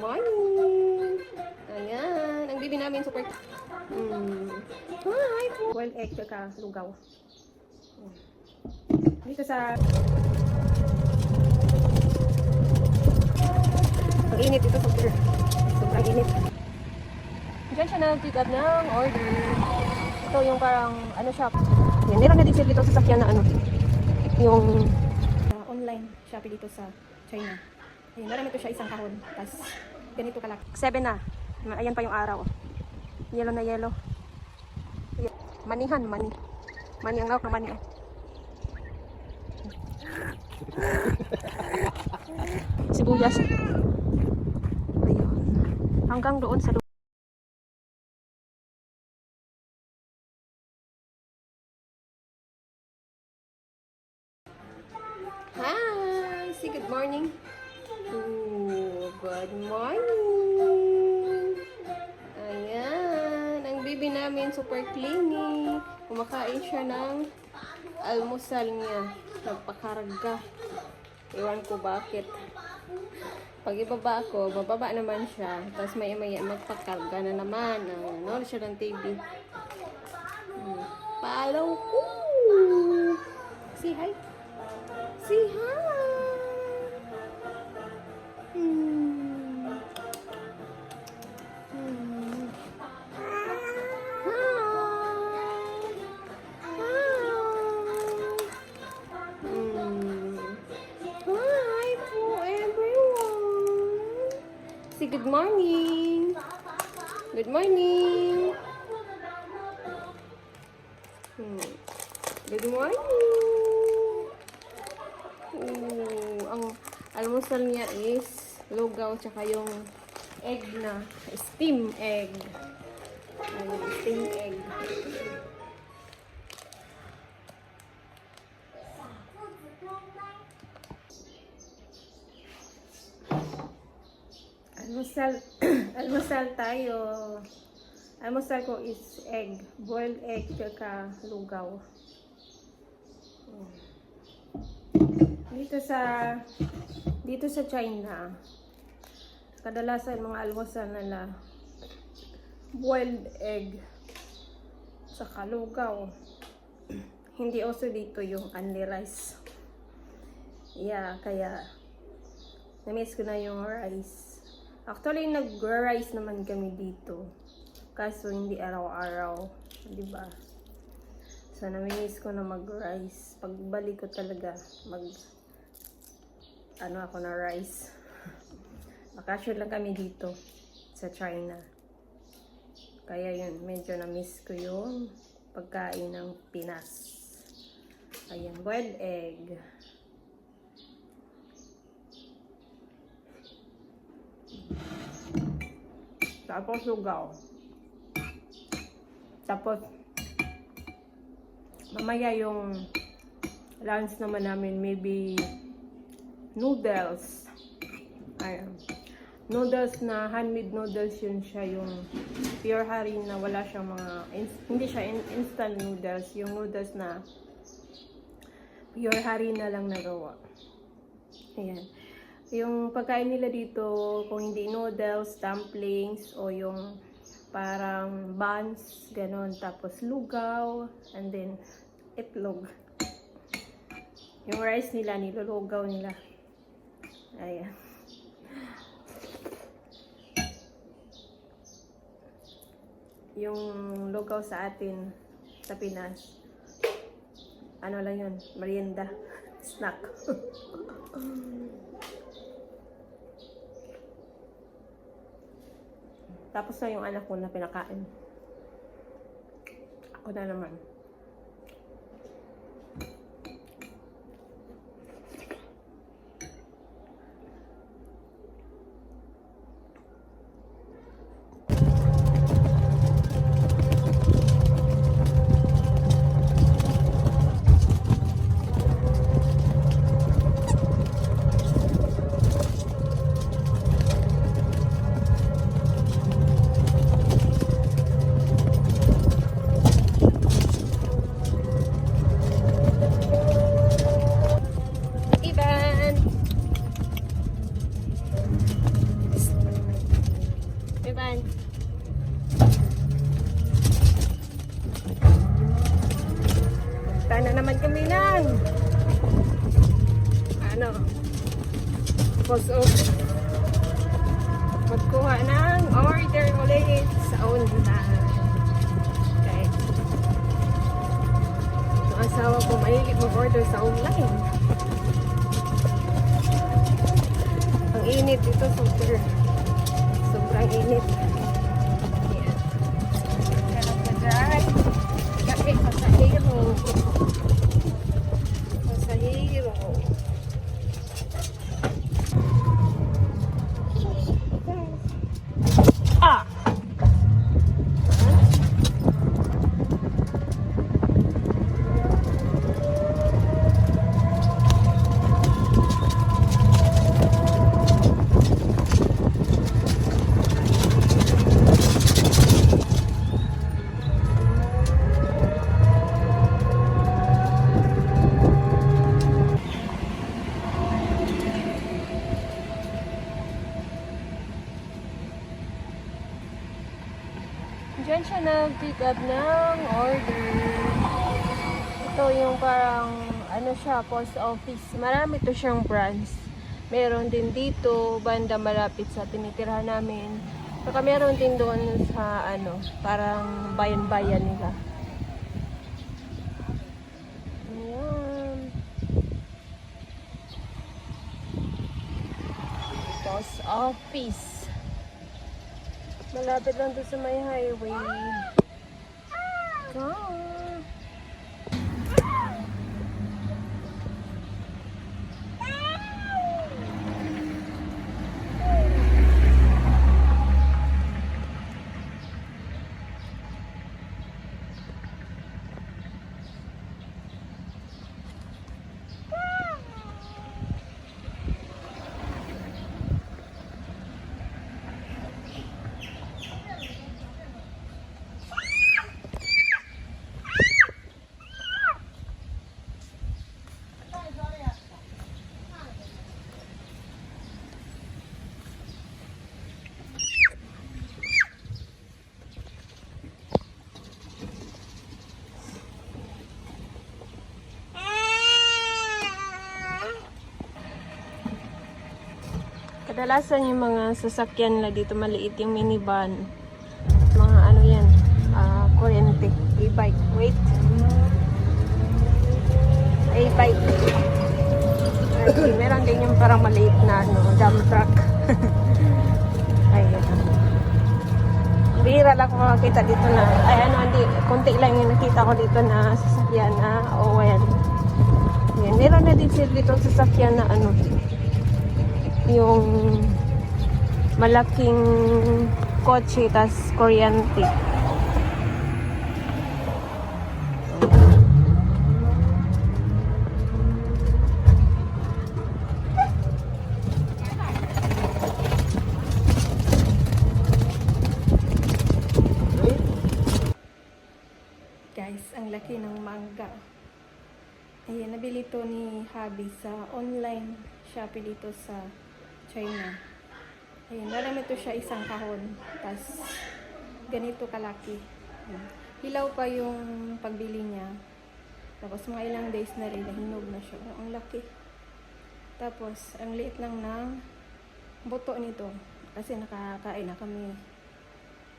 Morning! Ayan, ang bibi namin super... Hi! Boiled egg tsaka lugaw. Dito sa... Ang init ito super. Sobrang init. Diyan siya nag-pick up ng order. Ito yung parang ano shop. Yan, meron na din sila dito sa sakyan na ano. Yung online Shopee dito sa China. Ayun, marami ito siya isang kahon. Tapos ganito kalaki. 7 na. Ayan pa yung araw. Yellow na yellow. Manihan, mani. Mani ang lawak na mani. Sibuyas. Ayun. Hanggang doon sa Hi! Say good morning. Ooh, good morning. Ayan. Ang baby namin super clingy. Kumakain siya ng almusal niya. Nagpakarga. Iwan ko bakit. Pag ibaba ako, bababa naman siya. Tapos maya-maya magpakarga na naman. Nanonood siya ng TV. Follow ko. Say hi. Say hi. Hi po everyone. Say good morning. Good morning. Good morning. Ang almusal niya is lugaw tsaka yung egg na steam egg. Ayun, steam egg. Almusal tayo. Almusal ko is egg, boiled egg tsaka lugaw. Dito sa China, kadalasan mga almusal nila boiled egg tsaka lugaw. Hindi also dito yung only rice. Yeah, kaya na-miss ko na yung rice. Actually, nag-rice naman kami dito. Kaso hindi araw-araw, 'di ba? So na-miss ko na mag-rice. Pagbalik ko talaga ako na rice. Bakasyon lang kami dito sa China. Kaya yun, medyo na-miss ko yung pagkain ng Pinas. Ayan, boiled egg. Tapos lugaw. Tapos mamaya yung lunch naman namin, maybe noodles. Ayan. Noodles na handmade noodles, yun siya, yung pure harin na wala siyang mga, hindi siya instant noodles, yung noodles na pure harin na lang nagawa. Ayan. Yung pagkain nila dito, kung hindi noodles, dumplings, o yung parang buns, ganon. Tapos lugaw, and then itlog. Yung rice nila, nilulugaw nila. Ayan. Yung lugaw sa atin, sa Pinas, ano lang yun, merienda, snack. Tapos na yung anak ko na pinakain. Ako na naman. Ban. Punta na naman kami ng post office. Magkuha ng order ulit sa online. Okay. Ang asawa ko mahilig mag-order sa online. Ang init dito, sobrang init. Ayan. Sarap na dyan. Kape, pasahero. Pasahero. Ah! Diyan siya nag-pick up ng order. Ito yung parang, siya, post office. Marami to siyang branch. Meron din dito, banda malapit sa tinitirhan namin. Saka meron din doon sa, parang bayan-bayan nila. Ayan. Post office. Malapit lang doon sa may highway. Go! Kadalasan yung mga sasakyan na dito maliit yung minivan. Mga yan, kuryente, e-bike. Wait. E-bike. Okay, meron din yung parang maliit na dump truck. Ayun. Bihira lang ko makakita dito na, hindi, konti lang yung nakita ko dito na sasakyan na, yan. Yan, meron na din sila dito sasakyan na yung malaking kotse tas kuryente. Guys, ang laki ng mangga. Ayan, nabili to ni Habi sa online Shopee dito sa China. Ayan, marami to siya isang kahon. Tapos, ganito kalaki. Ayan. Hilaw pa yung pagbili niya. Tapos, mga ilang days na rin, nahinog na siya. Ang laki. Tapos, ang liit lang ng buto nito. Kasi nakakain na kami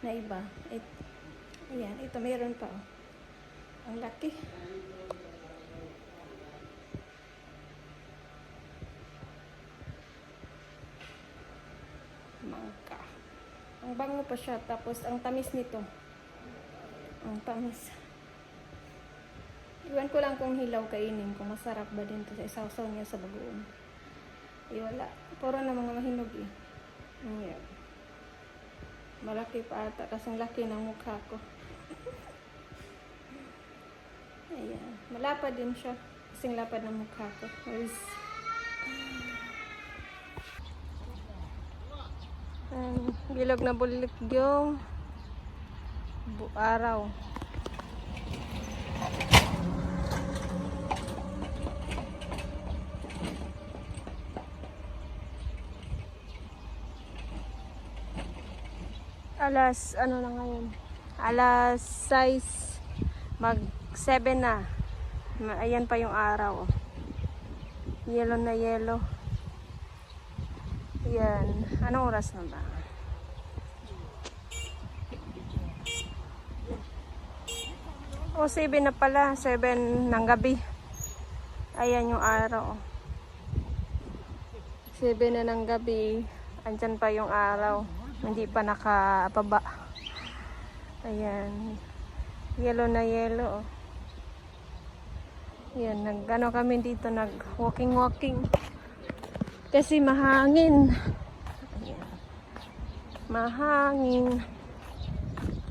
na iba. Ayan, ito mayroon pa. Ang laki. Mangga. Ang bango pa siya. Tapos, ang tamis nito. Ang tamis. Iwan ko lang kung hilaw kainin. Kung masarap ba din ito sa isaw-saw niya sa bagoong. Wala. Puro na mga mahinog eh. Ayan. Malaki pa ata. Kasing laki ng mukha ko. Ayan. Malapad din siya. Kasing lapad ng mukha ko. Bilog na bulik yung araw. Alas, ano na ngayon? Alas 6. Mag 7 na. Ayan pa yung araw. Yellow na yellow. Ayan. Anong oras na ba? O, 7 na pala. 7 ng gabi. Ayan yung araw. 7 na ng gabi. Andyan pa yung araw. Hindi pa nakababa. Ayan. Yellow na yellow. Ayan. Nag-ano kami dito. Nag-walking. Kasi mahangin. Ayan. Mahangin.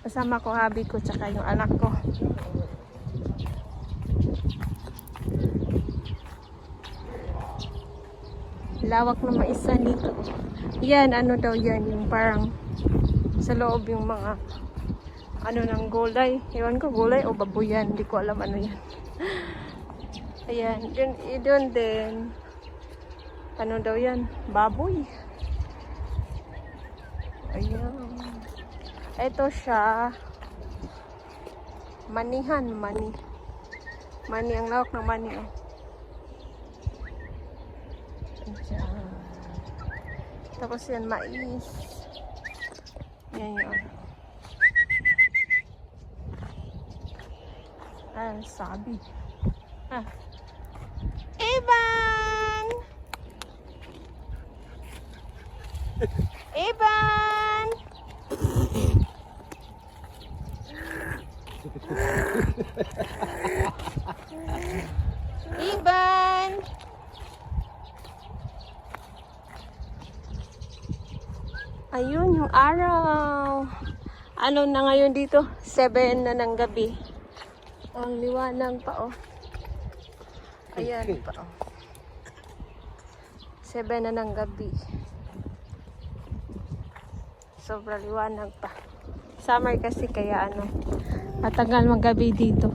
Kasama ko, habi ko, tsaka yung anak ko. Lawak na maisa dito. Yan, ano daw yan, yung parang sa loob yung mga ano ng gulay. Ewan ko, gulay o baboyan. Hindi ko alam ano yan. Ayan, doon din. Ano daw yan? Baboy. Ayan. Ito siya. Manihan, mani. Mani, ang lawak ng mani. Oh. Ayan. Tapos yan, mais. Yan yun. Ah, sabi. Ah. Ivan! Ivan! Ivan! Ayun yung araw. Ano na ngayon dito? 7 na ng gabi. Ang liwanag pa, oh. Ayan pa, oh. 7 na ng gabi. Sobrang liwanag pa. Summer kasi kaya ano, matagal maggabi dito.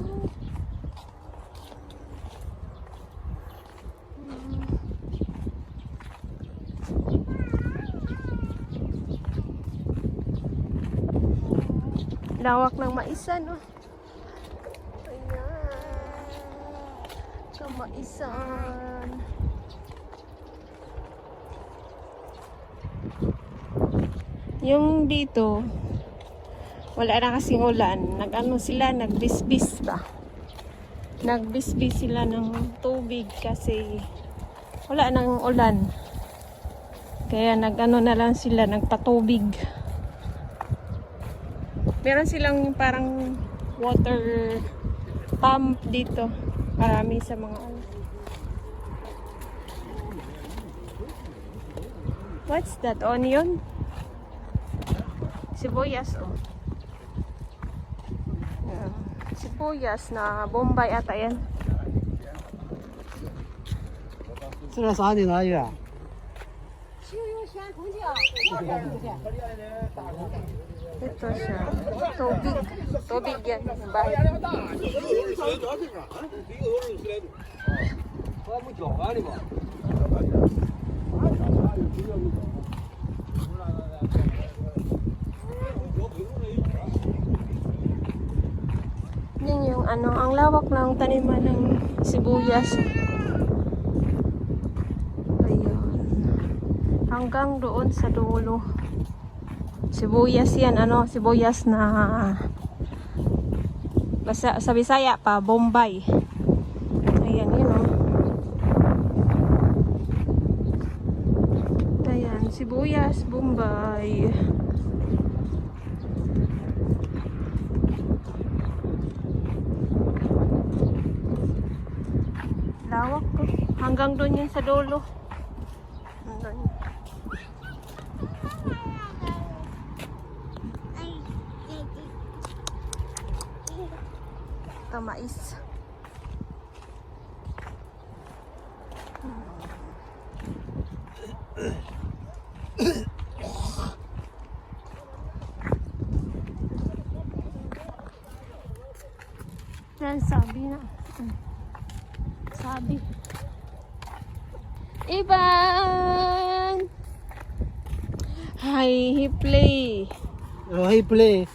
Lawak ng maisan, oh. Ayan. Kamaisan. Yung dito, wala na kasing ulan. Nag-ano sila, nagbisbis ba? Nagbisbis sila ng tubig kasi wala nang ulan. Kaya nag-ano na lang sila, nagpatubig. Meron silang parang water pump dito. Marami sa mga ano. What's that? Onion? Sibuyas, oh. Yeah. Sibuyas na Bombay ata yan. 这个啥的哪里啊？ Ito siya. Tubig. Tubig yan. Yung bahay. Yan yung ano, ang lawak ng taniman ng sibuyas. Ayun. Hanggang doon sa dulo. Sibuyas yan, ano, sibuyas na basta sa Bisaya pa, Bombay. Ayan, yun, oh. Ayan, sibuyas, Bombay. Lawak ko. Hanggang doon yun sa dulo. Hanggang mais. Yan, sabi na. Sabi. Ivan! Hi, he play. Oh, hey, play.